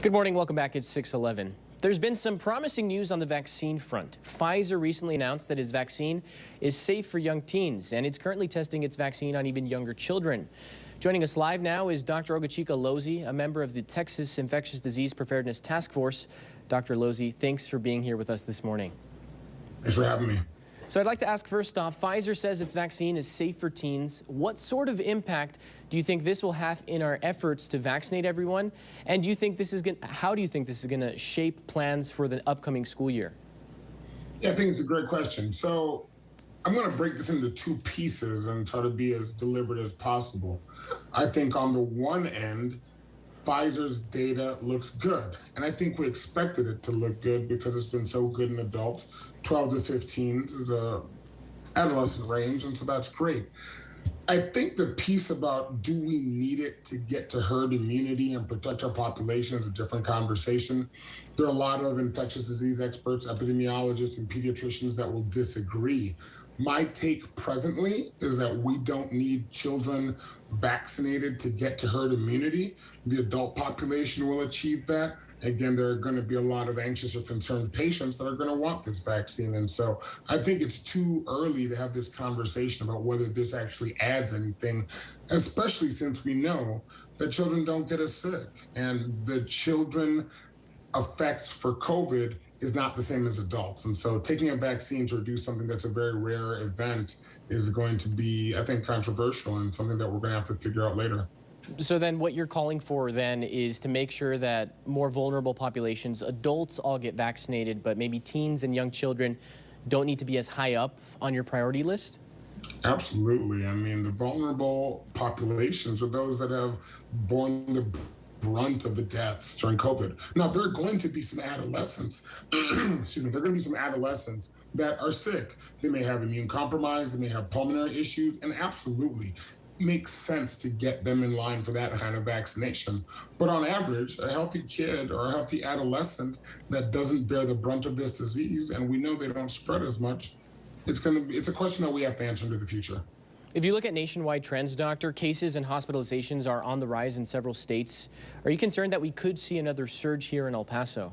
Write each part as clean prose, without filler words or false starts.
Good morning. Welcome back. It's 6:11. There's been some promising news on the vaccine front. Pfizer recently announced that its vaccine is safe for young teens, and it's currently testing its vaccine on even younger children. Joining us live now is Dr. Ogachika Lozzi, a member of the Texas Infectious Disease Preparedness Task Force. Dr. Lozzi, thanks for being here with us this morning. Thanks for having me. So I'd like to ask first off, Pfizer says its vaccine is safe for teens. What sort of impact do you think this will have in our efforts to vaccinate everyone? And do you think how do you think this is going to shape plans for the upcoming school year? Yeah, I think it's a great question. So I'm going to break this into two pieces and try to be as deliberate as possible. I think on the one end, Pfizer's data looks good. And I think we expected it to look good because it's been so good in adults. 12 to 15 is a adolescent range, and so that's great. I think the piece about do we need it to get to herd immunity and protect our population is a different conversation. There are a lot of infectious disease experts, epidemiologists, and pediatricians that will disagree. My take presently is that we don't need children vaccinated to get to herd immunity. The adult population will achieve that. Again, there are going to be a lot of anxious or concerned patients that are going to want this vaccine. And so I think it's too early to have this conversation about whether this actually adds anything, especially since we know that children don't get as sick. And the children effects for COVID is not the same as adults. And so taking a vaccine to reduce something that's a very rare event is going to be, I think, controversial and something that we're going to have to figure out later. So then what you're calling for then is to make sure that more vulnerable populations, adults all get vaccinated, but maybe teens and young children don't need to be as high up on your priority list? Absolutely. I mean, the vulnerable populations are those that have borne the brunt of the deaths during COVID. Now, there are going to be some adolescents, there are going to be some adolescents that are sick. They may have immune compromise, they may have pulmonary issues, and absolutely makes sense to get them in line for that kind of vaccination. But on average, a healthy kid or a healthy adolescent that doesn't bear the brunt of this disease, and we know they don't spread as much, it's a question that we have to answer into the future. If you look at nationwide trends, Doctor, cases and hospitalizations are on the rise in several states. Are you concerned that we could see another surge here in El Paso?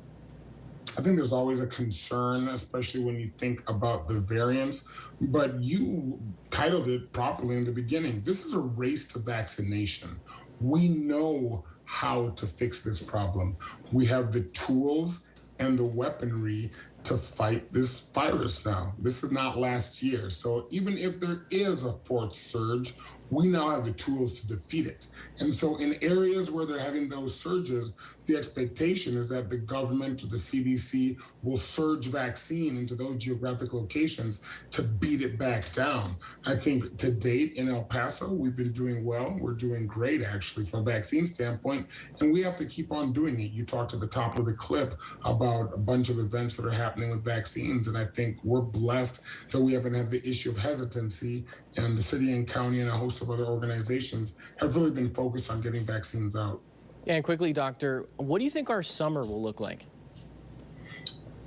I think there's always a concern, especially when you think about the variants, but you titled it properly in the beginning. This is a race to vaccination. We know how to fix this problem. We have the tools and the weaponry to fight this virus now. This is not last year. So even if there is a fourth surge, we now have the tools to defeat it. And so in areas where they're having those surges, the expectation is that the government or the CDC will surge vaccine into those geographic locations to beat it back down. I think to date in El Paso, we've been doing well. We're doing great, actually, from a vaccine standpoint, and we have to keep on doing it. You talked at the top of the clip about a bunch of events that are happening with vaccines, and I think we're blessed that we haven't had the issue of hesitancy, and the city and county and a host of other organizations have really been focused on getting vaccines out. And quickly, Doctor, what do you think our summer will look like?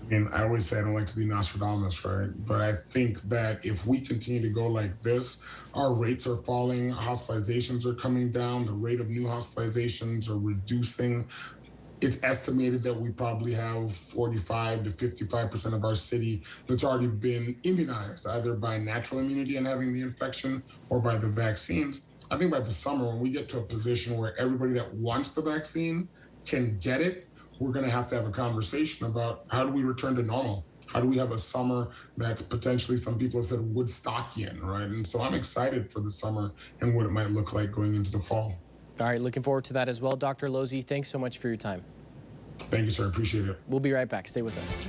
I mean, I always say I don't like to be Nostradamus, right? But I think that if we continue to go like this, our rates are falling, hospitalizations are coming down, the rate of new hospitalizations are reducing. It's estimated that we probably have 45 to 55% of our city that's already been immunized, either by natural immunity and having the infection or by the vaccines. I think by the summer, when we get to a position where everybody that wants the vaccine can get it, we're going to have a conversation about how do we return to normal? How do we have a summer that's potentially, some people have said, Woodstockian, right? And so I'm excited for the summer and what it might look like going into the fall. All right, looking forward to that as well. Dr. Lozzi, thanks so much for your time. Thank you, sir. Appreciate it. We'll be right back. Stay with us.